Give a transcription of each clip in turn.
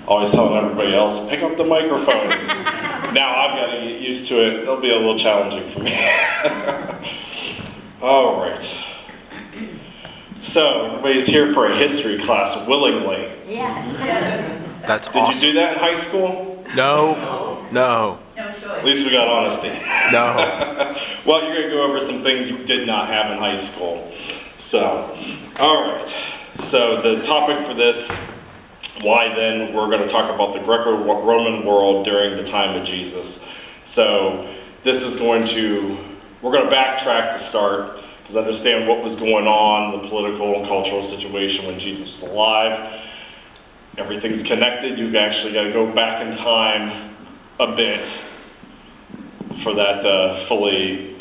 always telling everybody else, pick up the microphone. Now I've got to get used to it. It'll be a little challenging for me. All right. So, everybody's here for a history class willingly. Yes. That's awesome. Did you do that in high school? No. No choice. At least we got honesty. No. Well, you're going to go over some things you did not have in high school. So, all right. So the topic for this, why then, we're going to talk about the Greco-Roman world during the time of Jesus. So this is we're going to backtrack to start, because understand what was going on, the political and cultural situation when Jesus was alive. Everything's connected. You've actually got to go back in time a bit for that to fully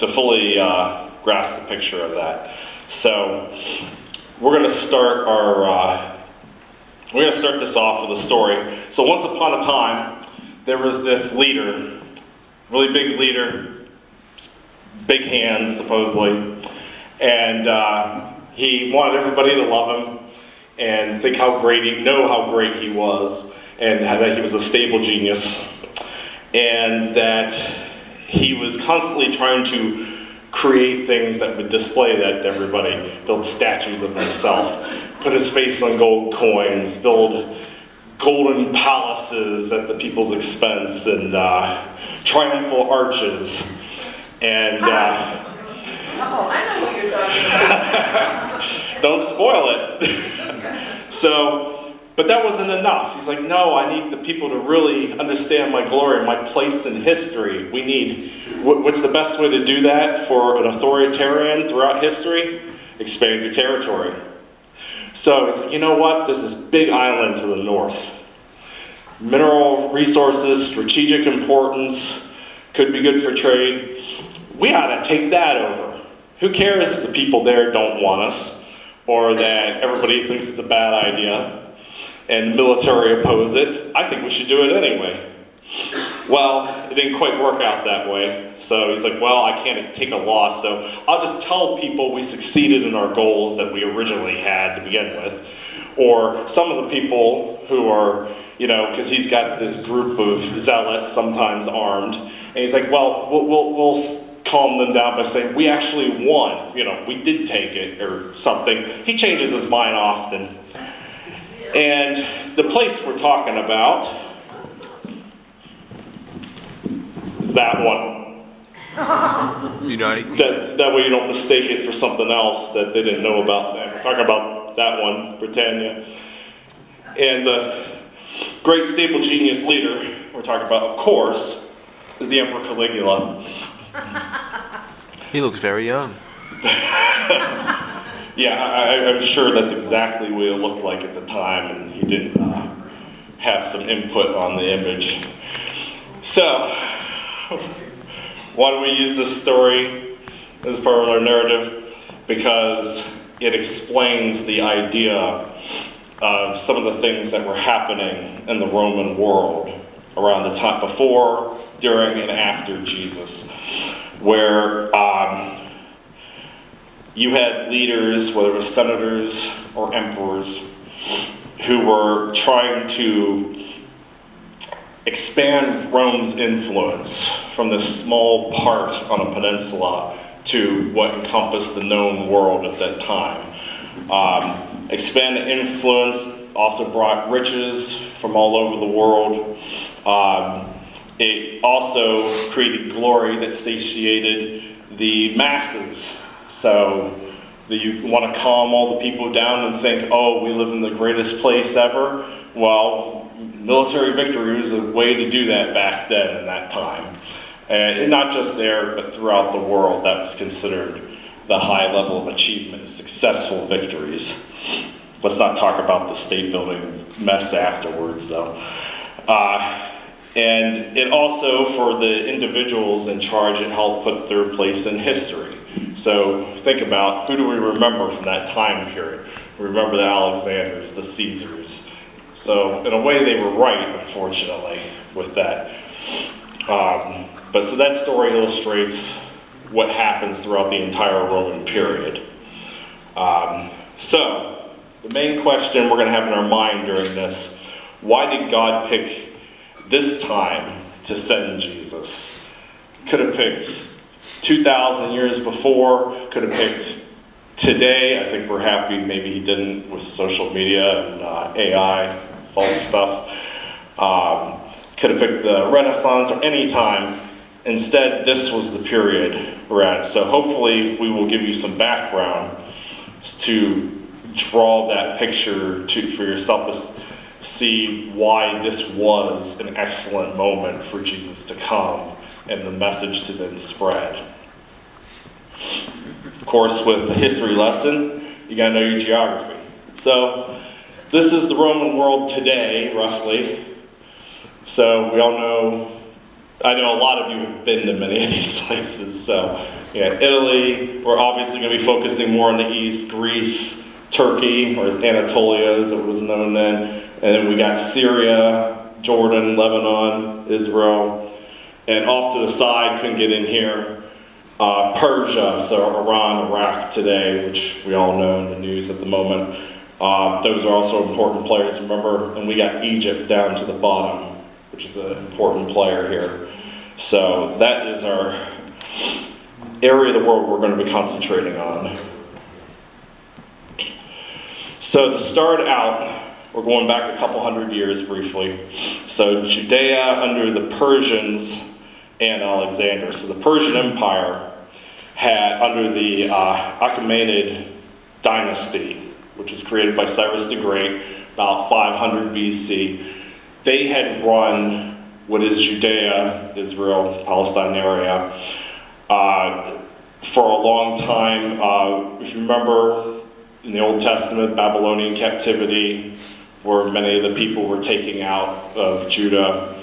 grasp the picture of that. So we're going to start this off with a story. So once upon a time, there was this leader, really big leader, big hands supposedly, and he wanted everybody to love him and know how great he was, and that he was a stable genius, and that he was constantly trying to create things that would display that to everybody, build statues of himself, put his face on gold coins, build golden palaces at the people's expense, and triumphal arches. And I know what you're talking about. don't spoil it. So, but that wasn't enough. He's like, no, I need the people to really understand my glory, my place in history. We need, what's the best way to do that for an authoritarian throughout history? Expand your territory. So he's like, you know what? There's this big island to the north. Mineral resources, strategic importance, could be good for trade. We ought to take that over. Who cares if the people there don't want us, or that everybody thinks it's a bad idea, and the military oppose it? I think we should do it anyway. Well, it didn't quite work out that way. So he's like, well, I can't take a loss, so I'll just tell people we succeeded in our goals that we originally had to begin with. Or some of the people who are, because he's got this group of zealots, sometimes armed, and he's like, well, we'll calm them down by saying, we actually won, we did take it, or something. He changes his mind often. And the place we're talking about is that one. That way you don't mistake it for something else that they didn't know about. We're talking about that one, Britannia. And the great stable genius leader we're talking about, of course, is the Emperor Caligula. He looks very young. Yeah, I'm sure that's exactly what it looked like at the time, and he didn't have some input on the image. So, why do we use this story as part of our narrative? Because it explains the idea of some of the things that were happening in the Roman world around the time before, during, and after Jesus, where you had leaders, whether it was senators or emperors, who were trying to expand Rome's influence from this small part on a peninsula to what encompassed the known world at that time. Expanded influence also brought riches from all over the world. It also created glory that satiated the masses. So you want to calm all the people down and think, oh, we live in the greatest place ever? Well, military victory was a way to do that back then in that time. And not just there, but throughout the world, that was considered the high level of achievement, successful victories. Let's not talk about the state building mess afterwards, though. And it also, for the individuals in charge, it helped put their place in history. So think about, who do we remember from that time period? We remember the Alexanders, the Caesars. So in a way they were right, unfortunately, with that. But so that story illustrates what happens throughout the entire Roman period. So the main question we're going to have in our mind during this, why did God pick this time to send Jesus? Could have picked 2,000 years before, could have picked today. I think we're happy maybe he didn't with social media and AI, false stuff. Could have picked the Renaissance or any time. Instead, this was the period we're at. So hopefully we will give you some background to draw that picture for yourself to see why this was an excellent moment for Jesus to come and the message to then spread. Of course, with the history lesson, you gotta know your geography. So this is the Roman world today, roughly. So we all know, I know a lot of you have been to many of these places. So yeah, Italy, we're obviously gonna be focusing more on the east, Greece, Turkey, or as Anatolia as it was known then. And then we got Syria, Jordan, Lebanon, Israel. And off to the side, couldn't get in here, Persia, so Iran, Iraq today, which we all know in the news at the moment. Those are also important players, remember? And we got Egypt down to the bottom, which is an important player here. So that is our area of the world we're going to be concentrating on. So to start out, we're going back a couple hundred years briefly. So Judea under the Persians and Alexander. So the Persian Empire had, under the Achaemenid dynasty, which was created by Cyrus the Great, about 500 BC, they had run what is Judea, Israel, Palestine area, for a long time. If you remember in the Old Testament, Babylonian captivity, where many of the people were taken out of Judah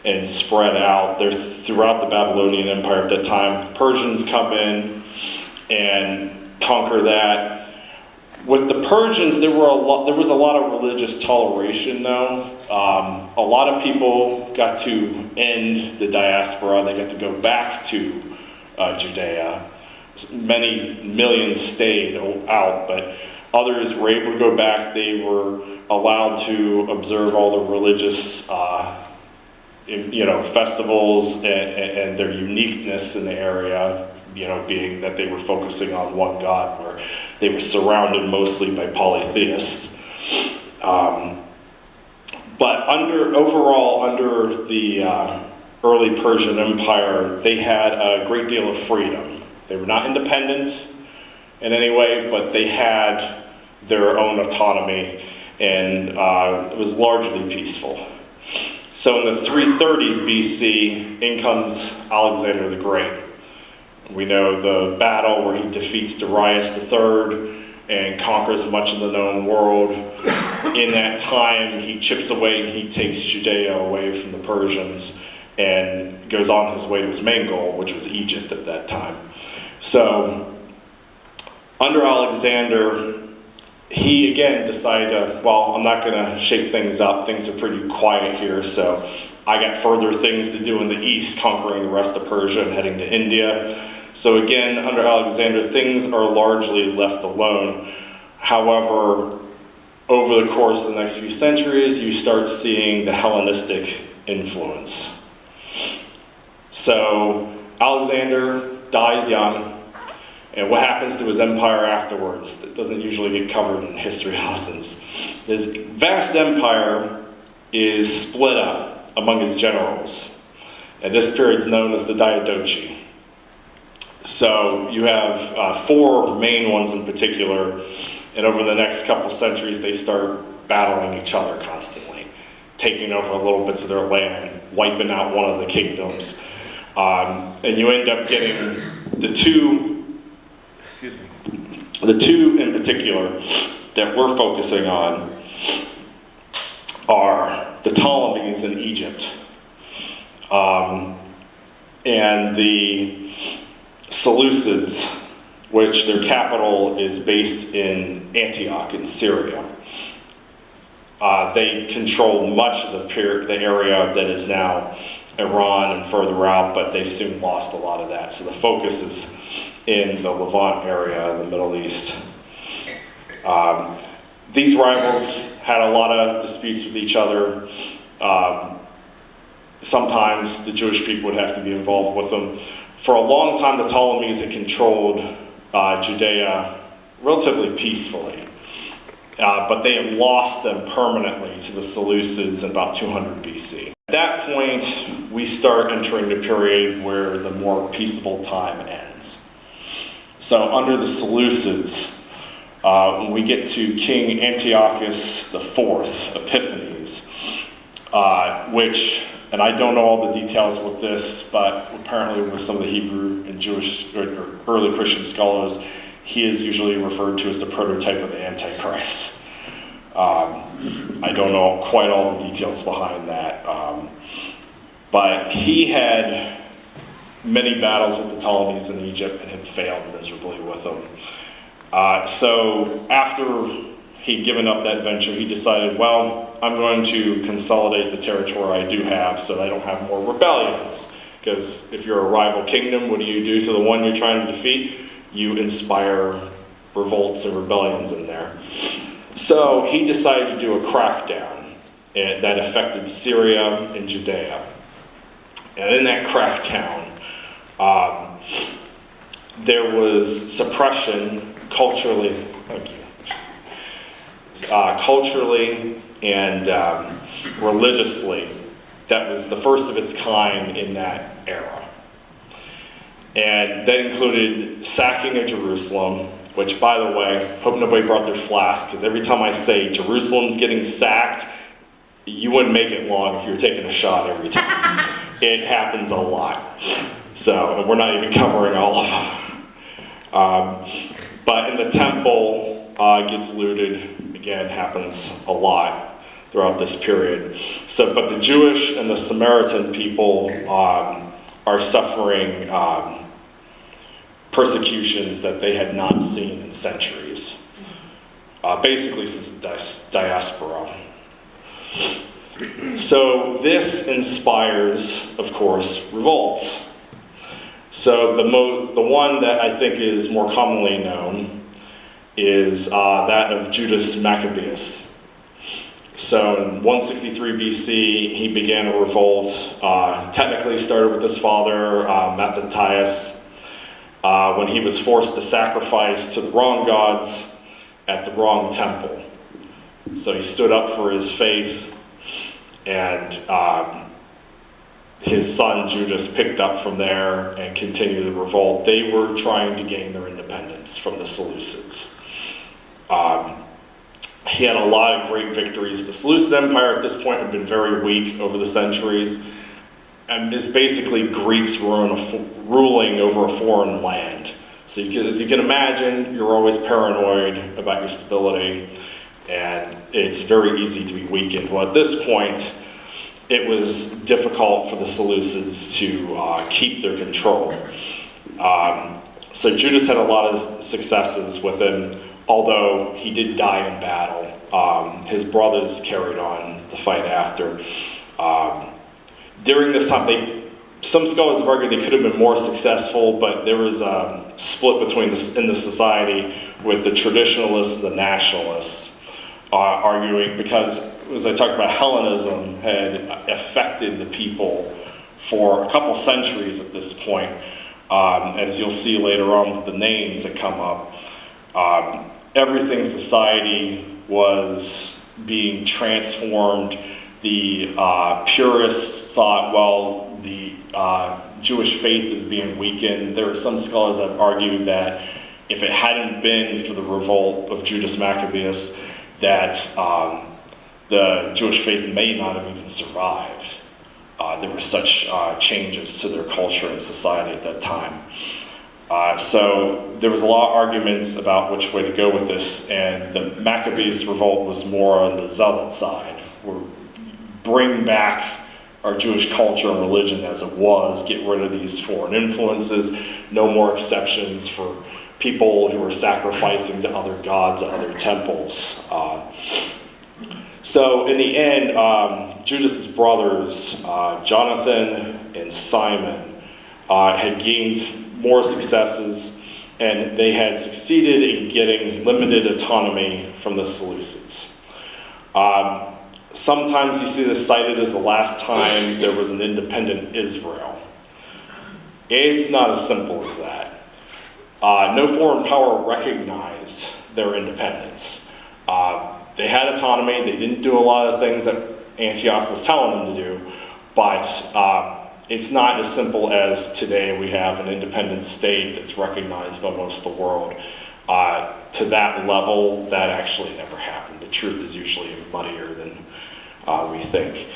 and spread out there throughout the Babylonian Empire at that time. Persians come in and conquer that. With the Persians, there was a lot of religious toleration, though. A lot of people got to end the diaspora. They got to go back to Judea. Many millions stayed out, but others were able to go back. They were allowed to observe all the religious festivals and their uniqueness in the area, being that they were focusing on one God, where they were surrounded mostly by polytheists. But under the early Persian Empire, they had a great deal of freedom. They were not independent in any way, but they had their own autonomy, and it was largely peaceful. So in the 330s BC, in comes Alexander the Great. We know the battle where he defeats Darius III and conquers much of the known world. In that time, he chips away, he takes Judea away from the Persians and goes on his way to his main goal, which was Egypt at that time. So under Alexander, he again decided, well, I'm not going to shake things up. Things are pretty quiet here, so I got further things to do in the east, conquering the rest of Persia and heading to India. So again, under Alexander, things are largely left alone. However, over the course of the next few centuries, you start seeing the Hellenistic influence. So Alexander dies young. And what happens to his empire afterwards? That doesn't usually get covered in history lessons. His vast empire is split up among his generals. And this period is known as the Diadochi. So you have four main ones in particular, and over the next couple centuries they start battling each other constantly, taking over little bits of their land, wiping out one of the kingdoms. And you end up getting the two in particular that we're focusing on are the Ptolemies in Egypt and the Seleucids, which their capital is based in Antioch in Syria. They control much of the area that is now Iran and further out, but they soon lost a lot of that. So the focus is in the Levant area, the Middle East. These rivals had a lot of disputes with each other. Sometimes the Jewish people would have to be involved with them. For a long time, the Ptolemies had controlled Judea relatively peacefully, but they had lost them permanently to the Seleucids in about 200 BC. At that point, we start entering the period where the more peaceable time ends. So under the Seleucids, when we get to King Antiochus IV, Epiphanes, which, and I don't know all the details with this, but apparently with some of the Hebrew and Jewish or early Christian scholars, he is usually referred to as the prototype of the Antichrist. I don't know quite all the details behind that, but he had many battles with the Ptolemies in Egypt and had failed miserably with them. So after he'd given up that venture, he decided, well, I'm going to consolidate the territory I do have so that I don't have more rebellions. Because if you're a rival kingdom, what do you do to the one you're trying to defeat? You inspire revolts and rebellions in there. So he decided to do a crackdown that affected Syria and Judea. And in that crackdown, there was suppression culturally, culturally and religiously that was the first of its kind in that era. And that included sacking of Jerusalem, which, by the way, hope nobody brought their flask, because every time I say Jerusalem's getting sacked, you wouldn't make it long if you were taking a shot every time. It happens a lot. So we're not even covering all of them. But in the temple gets looted, again, happens a lot throughout this period. So, but the Jewish and the Samaritan people are suffering persecutions that they had not seen in centuries, basically since the diaspora. So this inspires, of course, revolts. So the one that I think is more commonly known is that of Judas Maccabeus. So in 163 BC, he began a revolt. Technically started with his father, Mattathias, when he was forced to sacrifice to the wrong gods at the wrong temple. So he stood up for his faith, and his son Judas picked up from there and continued the revolt. They were trying to gain their independence from the Seleucids. He had a lot of great victories. The Seleucid Empire at this point had been very weak over the centuries, and it's basically Greeks ruling over a foreign land. So as you can imagine, you're always paranoid about your stability, and it's very easy to be weakened. Well, at this point, it was difficult for the Seleucids to keep their control. So Judas had a lot of successes with him, although he did die in battle. His brothers carried on the fight after. During this time, some scholars have argued they could have been more successful, but there was a split in the society with the traditionalists and the nationalists arguing, because, as I talked about, Hellenism had affected the people for a couple centuries at this point. As you'll see later on with the names that come up, everything society was being transformed. The purists thought, well, the Jewish faith is being weakened. There are some scholars that have argued that if it hadn't been for the revolt of Judas Maccabeus, that the Jewish faith may not have even survived. There were such changes to their culture and society at that time. So there was a lot of arguments about which way to go with this, and the Maccabees revolt was more on the zealot side. Bring back our Jewish culture and religion as it was, get rid of these foreign influences, no more exceptions for people who were sacrificing to other gods at other temples. So in the end, Judas's brothers, Jonathan and Simon, had gained more successes, and they had succeeded in getting limited autonomy from the Seleucids. Sometimes you see this cited as the last time there was an independent Israel. It's not as simple as that. No foreign power recognized their independence. They had autonomy. They didn't do a lot of things that Antioch was telling them to do, but it's not as simple as today we have an independent state that's recognized by most of the world. To that level, that actually never happened. The truth is usually muddier than we think.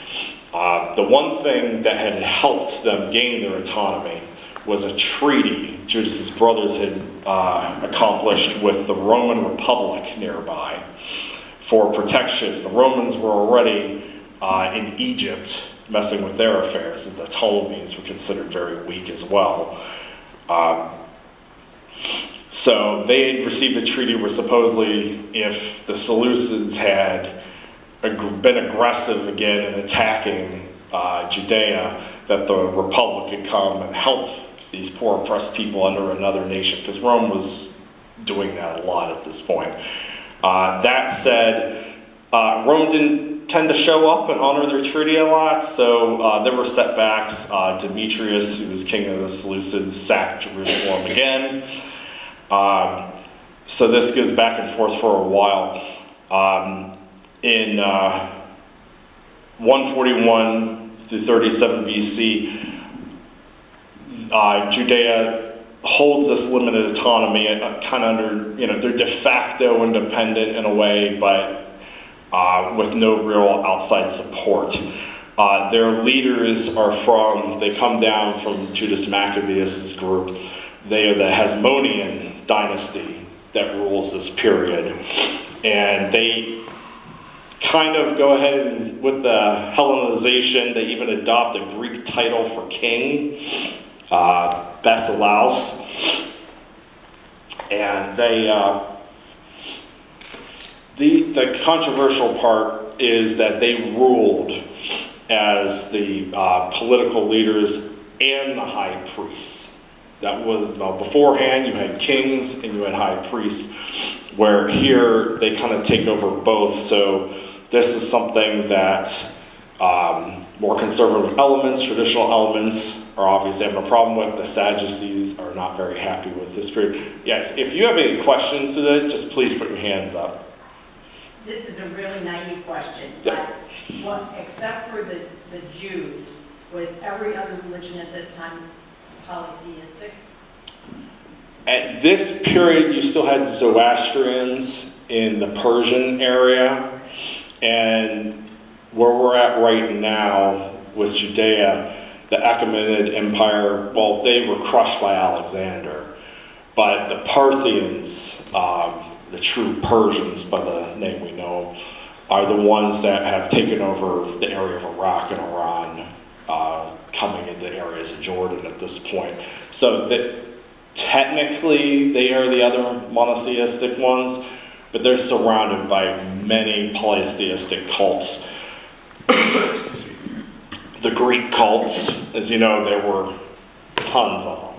The one thing that had helped them gain their autonomy was a treaty Judas's brothers had accomplished with the Roman Republic nearby for protection. The Romans were already in Egypt messing with their affairs, as the Ptolemies were considered very weak as well. So they had received a treaty where supposedly if the Seleucids had been aggressive again in attacking Judea, that the Republic could come and help these poor oppressed people under another nation, because Rome was doing that a lot at this point. That said, Rome didn't tend to show up and honor their treaty a lot, so there were setbacks. Demetrius, who was king of the Seleucids, sacked Jerusalem again. So this goes back and forth for a while. In 141 through 37 BC, Judea holds this limited autonomy, kind of under, they're de facto independent in a way, but with no real outside support. Their leaders they come down from Judas Maccabeus' group. They are the Hasmonean dynasty that rules this period. And they kind of go ahead and, with the Hellenization, they even adopt a Greek title for king, Basilaus. And the controversial part is that they ruled as the political leaders and the high priests. That was, beforehand you had kings and you had high priests, where here they kind of take over both. So this is something that more conservative elements, traditional elements, are obviously having a problem with. The Sadducees are not very happy with this period. Yes, if you have any questions to that, just please put your hands up. This is a really naive question, Yeah. but except for the Jews, was every other religion at this time polytheistic? At this period, you still had Zoroastrians in the Persian area, and where we're at right now with Judea, the Achaemenid Empire, well, they were crushed by Alexander, but the Parthians, the true Persians by the name we know, are the ones that have taken over the area of Iraq and Iran, coming into areas of Jordan at this point. So technically they are the other monotheistic ones, but they're surrounded by many polytheistic cults. The Greek cults, as you know, there were tons of them.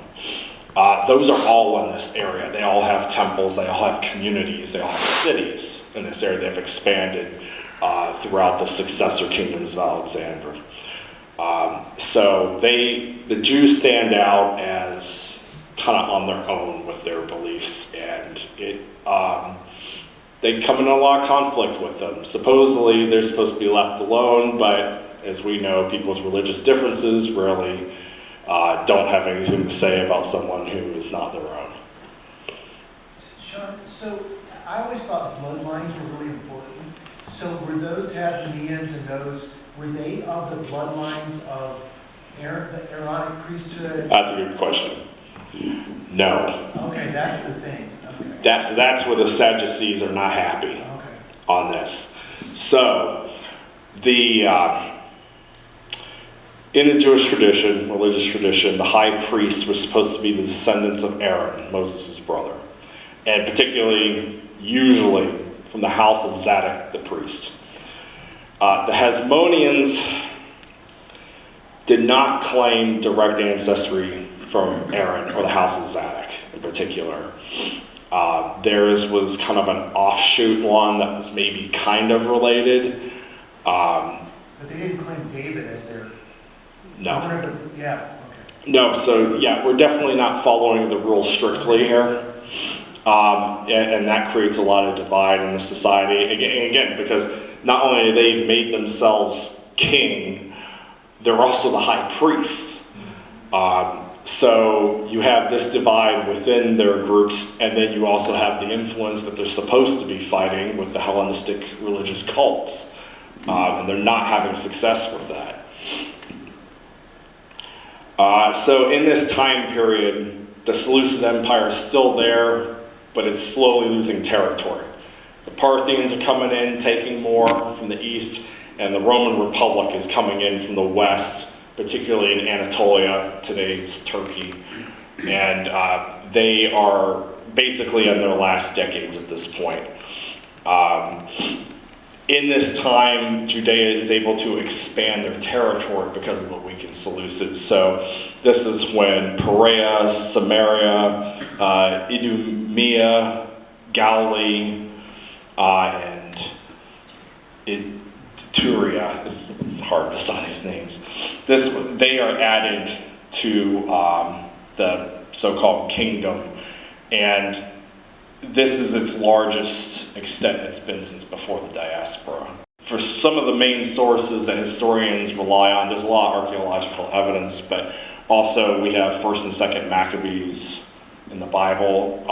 Those are all in this area. They all have temples, they all have communities, they all have cities in this area. They've expanded throughout the successor kingdoms of Alexander. So the Jews stand out as kind of on their own with their beliefs, and they come in a lot of conflict with them. Supposedly they're supposed to be left alone, but as we know, people's religious differences really don't have anything to say about someone who is not their own. Sean, so I always thought bloodlines were really important. So were those Hasmoneans and those, were they of the bloodlines of the Aaronic priesthood? That's a good question. No. Okay, that's the thing. Okay. That's where the Sadducees are not happy on this. So in the Jewish tradition, religious tradition, the high priest was supposed to be the descendants of Aaron, Moses' brother, and particularly, usually, from the house of Zadok, the priest. The Hasmoneans did not claim direct ancestry from Aaron or the house of Zadok in particular. Theirs was kind of an offshoot one that was maybe kind of related. But they didn't claim David as their No. owner, but yeah, okay. No, so yeah, we're definitely not following the rules strictly here. And that creates a lot of divide in the society. Again, because not only they've made themselves king, they're also the high priest. So you have this divide within their groups, and then you also have the influence that they're supposed to be fighting with the Hellenistic religious cults. And they're not having success with that. So in this time period, the Seleucid Empire is still there, but it's slowly losing territory. The Parthians are coming in, taking more from the east, and the Roman Republic is coming in from the west, particularly in Anatolia, today's Turkey. And they are basically in their last decades at this point. In this time, Judea is able to expand their territory because of the weakened Seleucids. So this is when Perea, Samaria, Idumea, Galilee, and Iturea, it's hard to say these names. They are added to the so-called kingdom, and this is its largest extent it's been since before the diaspora. For some of the main sources that historians rely on, there's a lot of archaeological evidence, but also we have 1st and 2nd Maccabees in the Bible.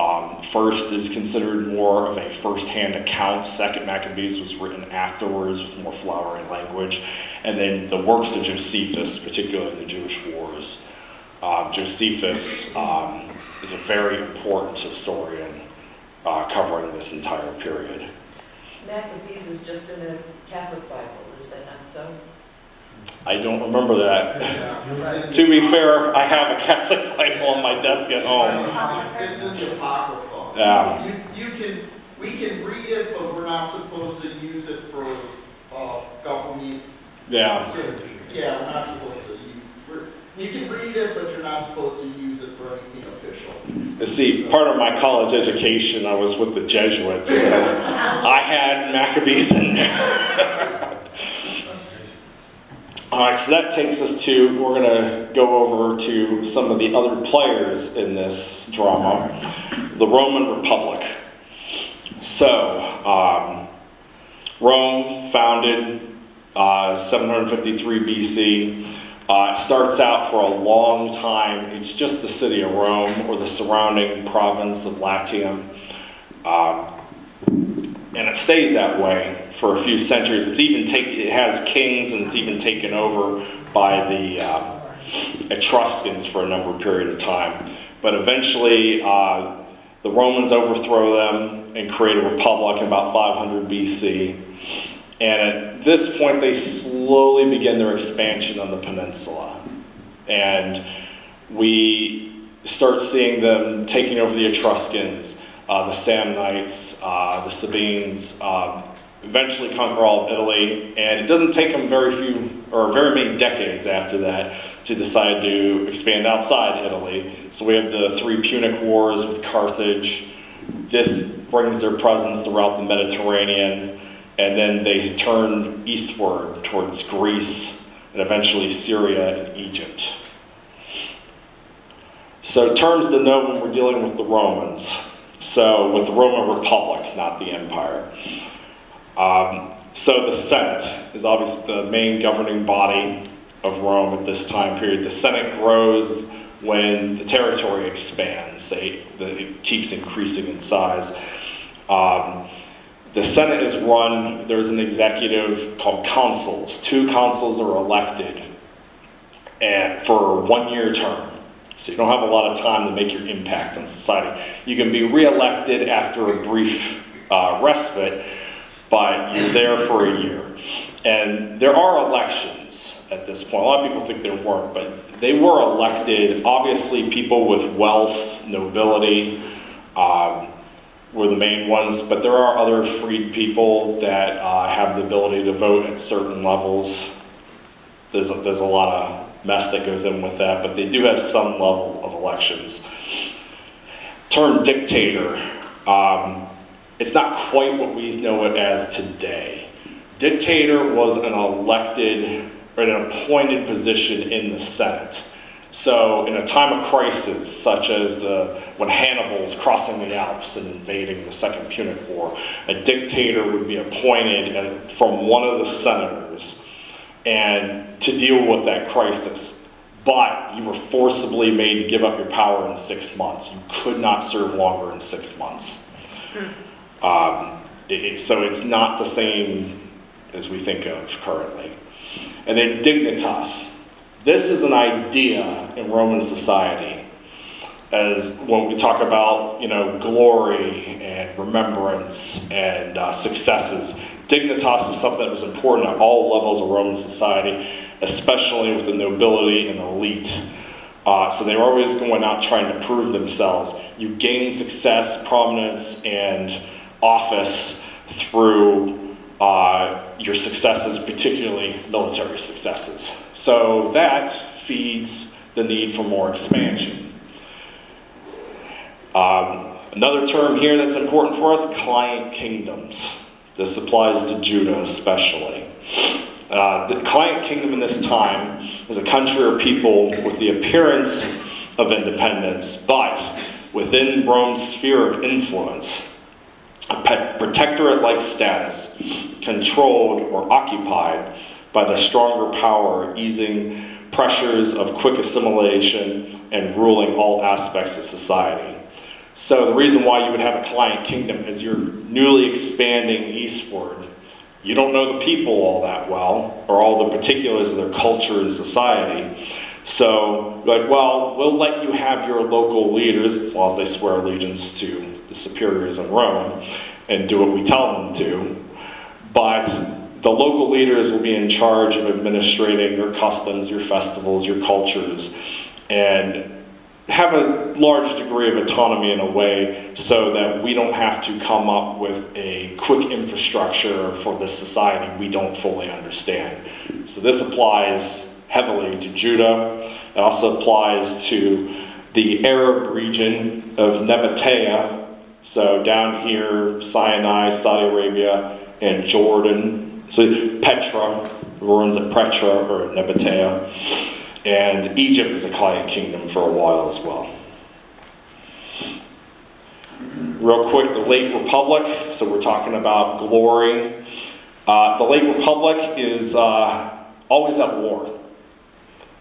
First is considered more of a first-hand account. 2nd Maccabees was written afterwards with more flowery language. And then the works of Josephus, particularly in the Jewish Wars. Josephus is a very important historian covering this entire period. Maccabees is just in the Catholic Bible, is that not so? I don't remember that. You're right. To be fair, I have a Catholic Bible on my desk at home. It's in the Apocrypha. Yeah. We can read it, but we're not supposed to use it for government. Yeah. Yeah, we're not supposed to use. You can read it, but you're not supposed to use it for anything official. You see, part of my college education, I was with the Jesuits, so I had Maccabees in there. All right, so that takes us to, we're going to go over to some of the other players in this drama, the Roman Republic. So, Rome, founded 753 BC. It starts out for a long time, it's just the city of Rome or the surrounding province of Latium. And it stays that way for a few centuries. It has kings, and it's even taken over by the Etruscans for a number of period of time. But eventually, the Romans overthrow them and create a republic in about 500 BC. And at this point, they slowly begin their expansion on the peninsula. And we start seeing them taking over the Etruscans, the Samnites, the Sabines, eventually conquer all of Italy. And it doesn't take them very many decades after that to decide to expand outside Italy. So we have the 3 Punic Wars with Carthage. This brings their presence throughout the Mediterranean. And then they turn eastward towards Greece and eventually Syria and Egypt. So terms to know when we're dealing with the Romans. So with the Roman Republic, not the empire. So the Senate is obviously the main governing body of Rome at this time period. The Senate grows when the territory expands. It keeps increasing in size. The Senate is run, there's an executive called consuls. 2 consuls are elected and for a 1-year term. So you don't have a lot of time to make your impact on society. You can be re-elected after a brief respite, but you're there for a year. And there are elections at this point. A lot of people think there weren't, but they were elected. Obviously, people with wealth, nobility, were the main ones, but there are other freed people that have the ability to vote at certain levels. There's a lot of mess that goes in with that, but they do have some level of elections. Term dictator It's not quite what we know it as today. Dictator was an elected or an appointed position in the Senate. So in a time of crisis, such as when Hannibal's crossing the Alps and invading the Second Punic War, a dictator would be appointed from one of the senators and to deal with that crisis. But you were forcibly made to give up your power in 6 months. You could not serve longer in 6 months. So it's not the same as we think of currently. And then dignitas. This is an idea in Roman society, as when we talk about, glory and remembrance and successes. Dignitas was something that was important at all levels of Roman society, especially with the nobility and elite. So they were always going out trying to prove themselves. You gain success, prominence, and office through your successes, particularly military successes. So that feeds the need for more expansion. Another term here that's important for us, client kingdoms. This applies to Judah especially. The client kingdom in this time was a country or people with the appearance of independence, but within Rome's sphere of influence, a protectorate-like status, controlled or occupied by the stronger power, easing pressures of quick assimilation and ruling all aspects of society. So the reason why you would have a client kingdom is you're newly expanding eastward. You don't know the people all that well, or all the particulars of their culture and society. So you're like, well, we'll let you have your local leaders, as long as they swear allegiance to the superiors in Rome, and do what we tell them to. But the local leaders will be in charge of administrating your customs, your festivals, your cultures, and have a large degree of autonomy in a way so that we don't have to come up with a quick infrastructure for this society we don't fully understand. So this applies heavily to Judah. It also applies to the Arab region of Nabatea, so down here, Sinai, Saudi Arabia, and Jordan. So Petra, the ruins at Petra or Nabatea. And Egypt is a client kingdom for a while as well. Real quick, the late Republic. So we're talking about glory. The late Republic is always at war.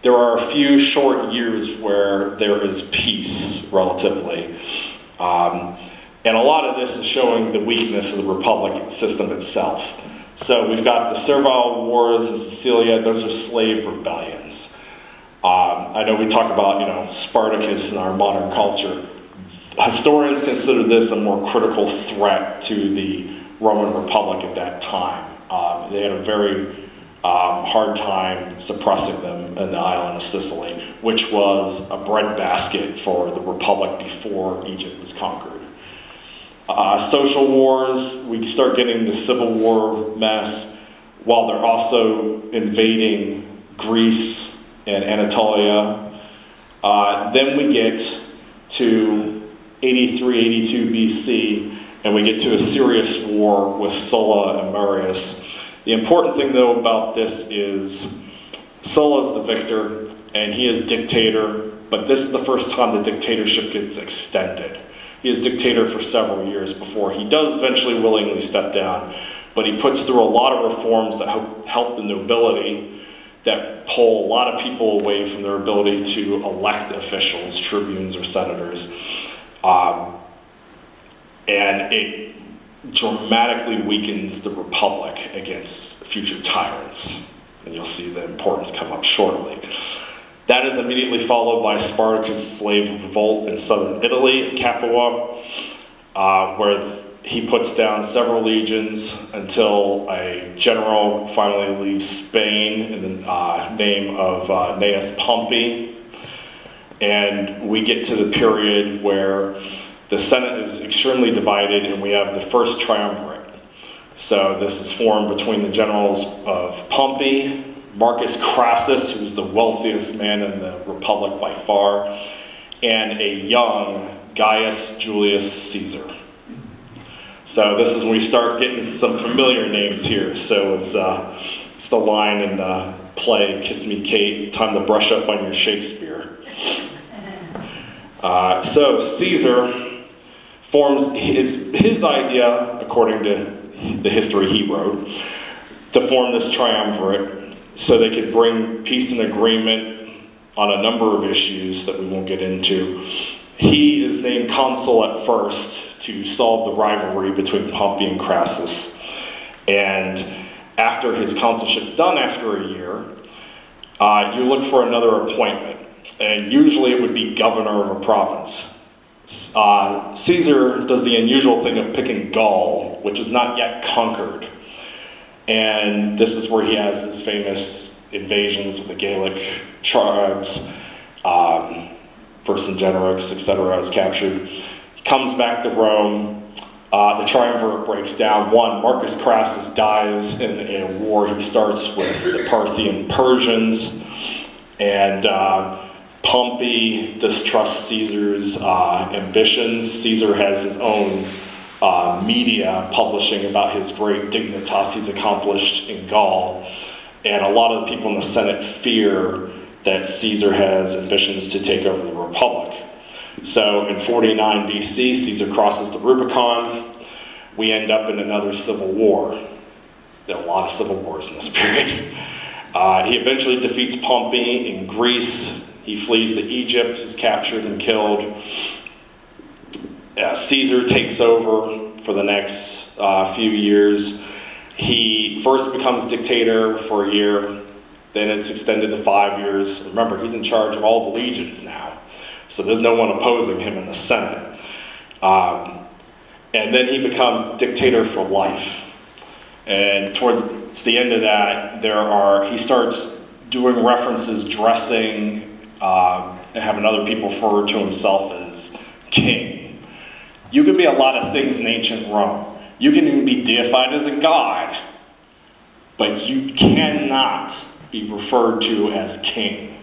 There are a few short years where there is peace, relatively. And a lot of this is showing the weakness of the Republic system itself. So we've got the Servile Wars in Sicilia. Those are slave rebellions. I know we talk about, Spartacus in our modern culture. Historians consider this a more critical threat to the Roman Republic at that time. They had a very hard time suppressing them in the island of Sicily, which was a breadbasket for the Republic before Egypt was conquered. Social wars, we start getting the Civil War mess, while they're also invading Greece and Anatolia. Then we get to 83, 82 BC, and we get to a serious war with Sulla and Marius. The important thing, though, about this is Sulla's the victor, and he is dictator, but this is the first time the dictatorship gets extended. He is dictator for several years before he does eventually willingly step down, but he puts through a lot of reforms that help the nobility, that pull a lot of people away from their ability to elect officials, tribunes or senators. And it dramatically weakens the Republic against future tyrants. And you'll see the importance come up shortly. That is immediately followed by Spartacus' slave revolt in southern Italy, at Capua, where he puts down several legions until a general finally leaves Spain in the name of Gnaeus Pompey. And we get to the period where the Senate is extremely divided and we have the first triumvirate. So this is formed between the generals of Pompey, Marcus Crassus, who's the wealthiest man in the Republic by far, and a young Gaius Julius Caesar. So this is when we start getting some familiar names here. So it's the line in the play, Kiss Me Kate, time to brush up on your Shakespeare. So Caesar forms his idea, according to the history he wrote, to form this triumvirate so they could bring peace and agreement on a number of issues that we won't get into. He is named consul at first to solve the rivalry between Pompey and Crassus. And after his consulship's done after a year, you look for another appointment. And usually it would be governor of a province. Caesar does the unusual thing of picking Gaul, which is not yet conquered. And this is where he has his famous invasions with the Gaelic tribes, Vercingetorix, etc. is captured. He comes back to Rome. The triumvirate breaks down. One, Marcus Crassus dies in a war he starts with the Parthian Persians. And Pompey distrusts Caesar's ambitions. Caesar has his own media publishing about his great dignitas he's accomplished in Gaul. And a lot of the people in the Senate fear that Caesar has ambitions to take over the Republic. So in 49 BC, Caesar crosses the Rubicon. We end up in another civil war. There are a lot of civil wars in this period. He eventually defeats Pompey in Greece. He flees to Egypt, is captured and killed. Caesar takes over for the next few years. He first becomes dictator for a year, then it's extended to 5 years. Remember, he's in charge of all the legions now, so there's no one opposing him in the Senate. And then he becomes dictator for life. And towards the end of that, he starts doing references, dressing, and having other people refer to himself as king. You can be a lot of things in ancient Rome. You can even be deified as a god, but you cannot be referred to as king.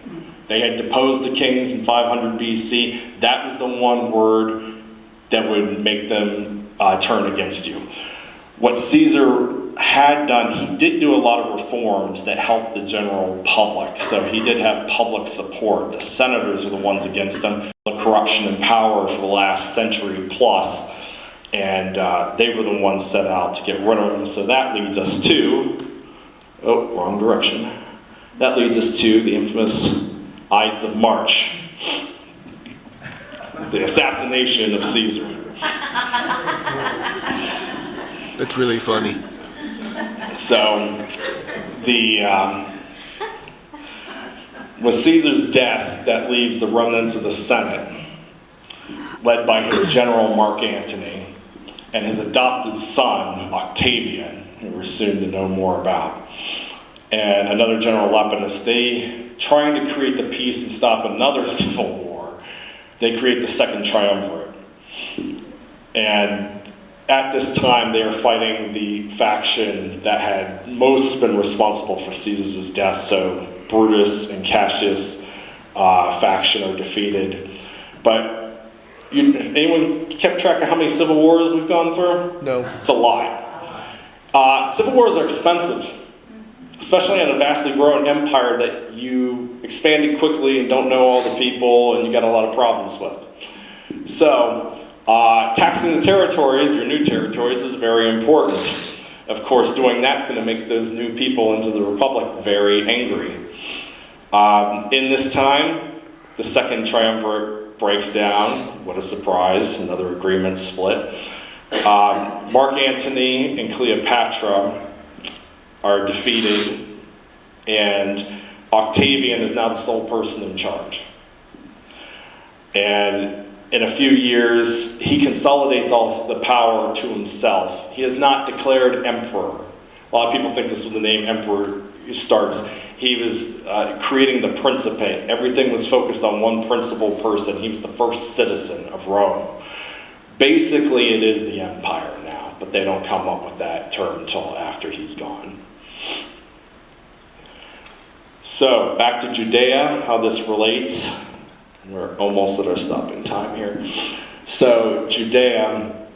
They had deposed the kings in 500 BC. That was the one word that would make them turn against you. What Caesar had done, he did do a lot of reforms that helped the general public. So he did have public support. The senators were the ones against him. The corruption in power for the last century plus. And they were the ones set out to get rid of him. So that leads us to, oh, wrong direction. That leads us to the infamous Ides of March, the assassination of Caesar. That's really funny. So, with Caesar's death, that leaves the remnants of the Senate, led by his general Mark Antony, and his adopted son, Octavian, who we're soon to know more about, and another general Lepidus. They, trying to create the peace and stop another civil war, they create the Second Triumvirate. And at this time, they are fighting the faction that had most been responsible for Caesar's death. So Brutus and Cassius faction are defeated. But anyone kept track of how many civil wars we've gone through? No. It's a lot. Civil wars are expensive, especially in a vastly growing empire that you expanded quickly and don't know all the people and you got a lot of problems with. So taxing the territories, your new territories, is very important. Of course, doing that's going to make those new people into the Republic very angry. In this time, the Second Triumvirate breaks down. What a surprise, another agreement split. Mark Antony and Cleopatra are defeated, and Octavian is now the sole person in charge. And in a few years, he consolidates all the power to himself. He is not declared emperor. A lot of people think this is the name emperor starts. He was creating the Principate. Everything was focused on one principal person. He was the first citizen of Rome. Basically, it is the empire now, but they don't come up with that term until after he's gone. So, back to Judea, how this relates. We're almost at our stopping time here. So, Judea,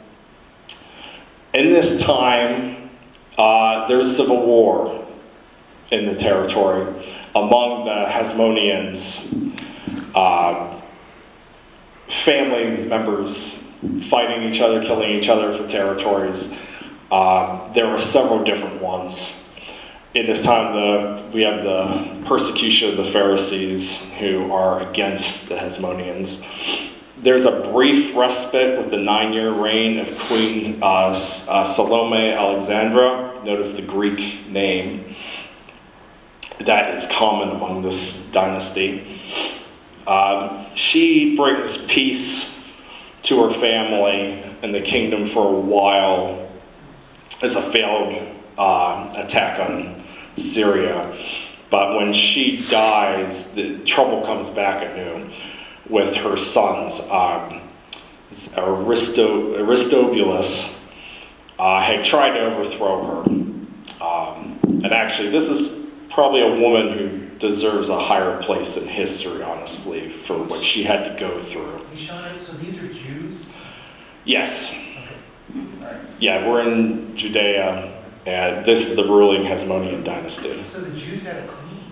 In this time, there's civil war in the territory among the Hasmoneans, family members fighting each other, killing each other for territories. There were several different ones. In this time, we have the persecution of the Pharisees, who are against the Hasmoneans. There's a brief respite with the 9-year reign of Queen Salome Alexandra. Notice the Greek name. That is common among this dynasty. She brings peace to her family and the kingdom for a while as a failed attack on Syria. But when she dies, the trouble comes back anew with her sons. Aristobulus had tried to overthrow her. And actually, this is probably a woman who deserves a higher place in history, honestly, for what she had to go through. So these are Jews? Yes. Okay. All right. Yeah, we're in Judea, and this is the ruling Hasmonean dynasty. So the Jews had a queen?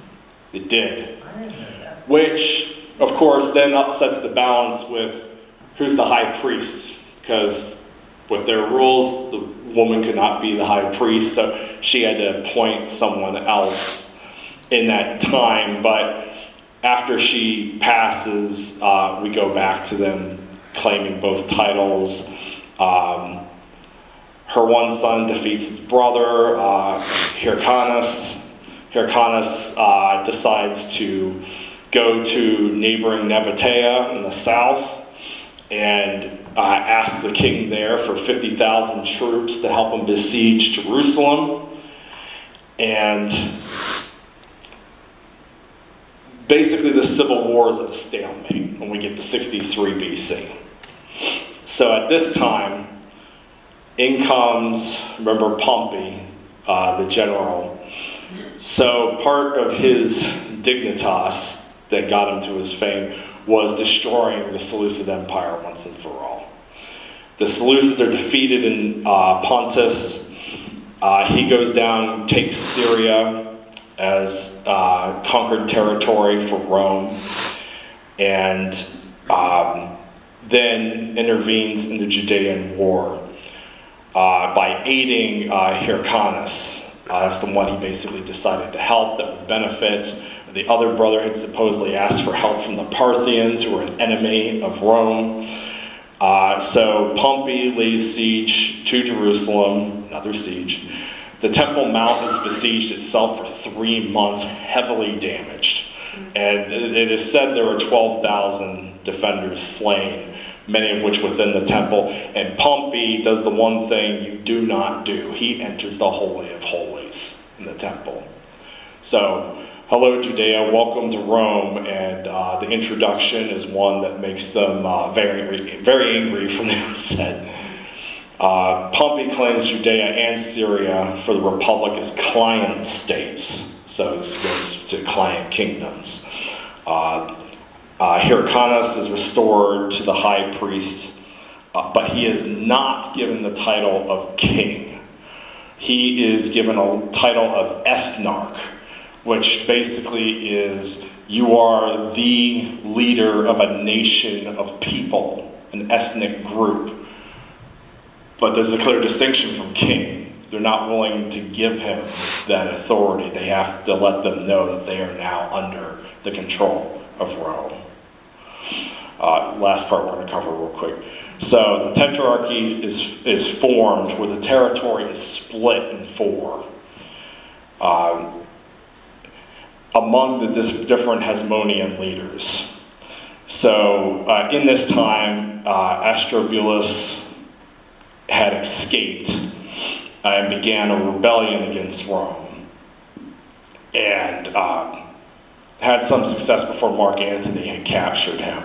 It did. I didn't know that. Which, of course, then upsets the balance with who's the high priest, because with their rules, the woman could not be the high priest, so she had to appoint someone else in that time. But after she passes, we go back to them claiming both titles. Her one son defeats his brother, Hyrcanus. Hyrcanus decides to go to neighboring Nabatea in the south and ask the king there for 50,000 troops to help him besiege Jerusalem. And basically the civil war is at a stalemate when we get to 63 BC. So at this time, in comes, remember, Pompey, the general. So part of his dignitas that got him to his fame was destroying the Seleucid Empire once and for all. The Seleucids are defeated in Pontus. He goes down, takes Syria as conquered territory for Rome, and then intervenes in the Judean War by aiding Hyrcanus. That's the one he basically decided to help that would benefit. The other brother had supposedly asked for help from the Parthians, who were an enemy of Rome. So Pompey lays siege to Jerusalem, another siege. The Temple Mount is besieged itself for 3 months, heavily damaged. And it is said there were 12,000 defenders slain, many of which within the temple. And Pompey does the one thing you do not do. He enters the Holy of Holies in the temple. So, hello Judea, welcome to Rome, and the introduction is one that makes them very, very angry from the outset. Pompey claims Judea and Syria for the Republic as client states, so this goes to client kingdoms. Hyrcanus is restored to the high priest, but he is not given the title of king. He is given a title of ethnarch, which basically is you are the leader of a nation of people, an ethnic group. But there's a clear distinction from king. They're not willing to give him that authority. They have to let them know that they are now under the control of Rome. Last part we're going to cover real quick. So the Tetrarchy is formed where the territory is split in 4. Among the different Hasmonean leaders. So in this time, Aristobulus had escaped and began a rebellion against Rome, and had some success before Mark Antony had captured him.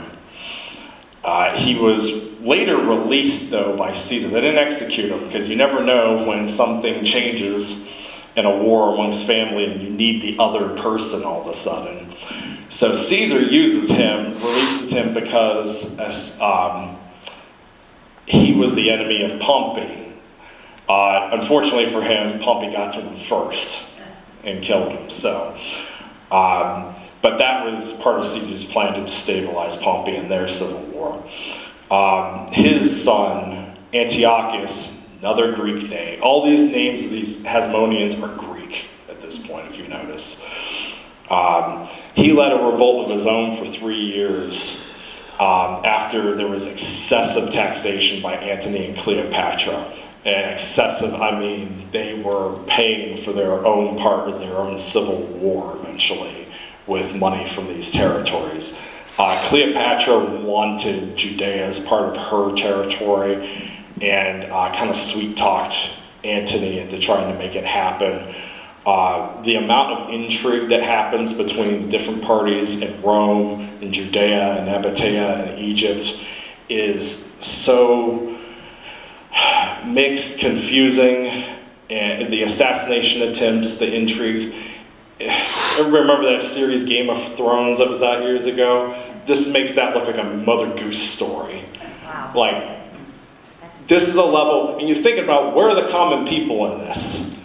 He was later released, though, by Caesar. They didn't execute him, because you never know when something changes in a war amongst family and you need the other person all of a sudden. So Caesar uses him, releases him, because he was the enemy of Pompey. Unfortunately for him, Pompey got to him first and killed him. So, but that was part of Caesar's plan to destabilize Pompey in their civil war. His son, Antiochus, another Greek name. All these names of these Hasmoneans are Greek at this point, if you notice. He led a revolt of his own for 3 years after there was excessive taxation by Antony and Cleopatra. And excessive, I mean, they were paying for their own part of their own civil war eventually with money from these territories. Cleopatra wanted Judea as part of her territory and kind of sweet-talked Antony into trying to make it happen. The amount of intrigue that happens between the different parties in Rome, in Judea, and Nabatea, and Egypt is so mixed, confusing, and the assassination attempts, the intrigues. Remember that series Game of Thrones that was out years ago? This makes that look like a Mother Goose story. Wow. Like, this is a level, and you think about where are the common people in this?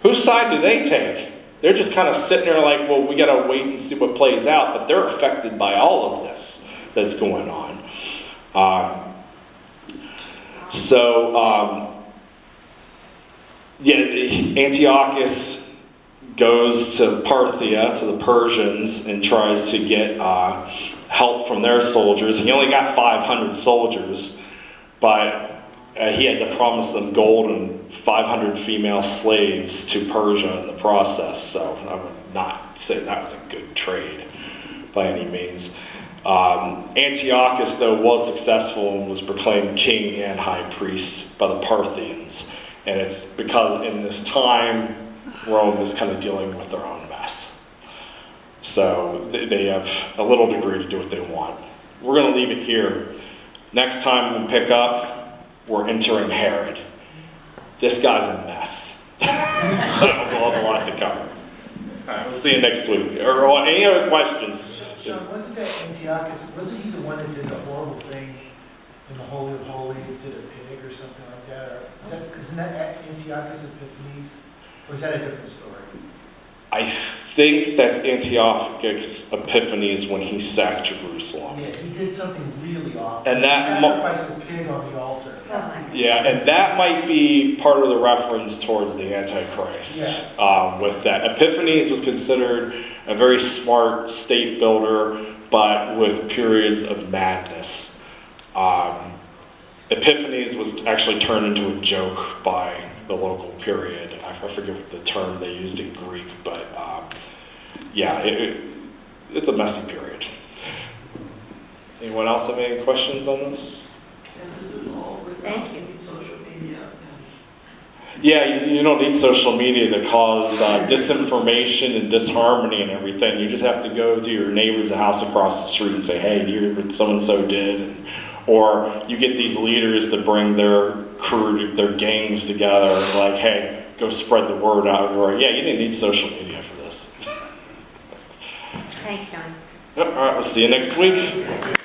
Whose side do they take? They're just kind of sitting there like, well, we got to wait and see what plays out, but they're affected by all of this that's going on. Antiochus goes to Parthia, to the Persians, and tries to get help from their soldiers. He only got 500 soldiers, but he had to promise them gold and 500 female slaves to Persia in the process, so I would not say that was a good trade by any means. Antiochus, though, was successful and was proclaimed king and high priest by the Parthians. And it's because in this time, Rome is kind of dealing with their own mess. So they have a little degree to do what they want. We're going to leave it here. Next time we pick up, we're entering Herod. This guy's a mess. So we'll have a lot to cover. All right, we'll see you next week. Or any other questions? Sean, wasn't that Antiochus, wasn't he the one that did the horrible thing in the Holy of Holies, did a pig or something like that? Or isn't that Antiochus Epiphanes? Or is that a different story? I think that's Antiochus Epiphanes when he sacked Jerusalem. Yeah, he did something really awful. And that he sacrificed a pig on the altar. Oh my God. Yeah, and that might be part of the reference towards the Antichrist. With that, Epiphanes was considered a very smart state builder, but with periods of madness. Epiphanes was actually turned into a joke by the local period. I forget what the term they used in Greek, but yeah, it's a messy period. Anyone else have any questions on this? And this is all Thank you. without social media. Yeah, you don't need social media to cause disinformation and disharmony and everything. You just have to go to your neighbor's house across the street and say, hey, here's what so-and-so did. Or you get these leaders that bring their crew, their gangs together and like, hey, go spread the word out everywhere. Yeah, you didn't need social media for this. Thanks, John. Yep, all right, we'll see you next week.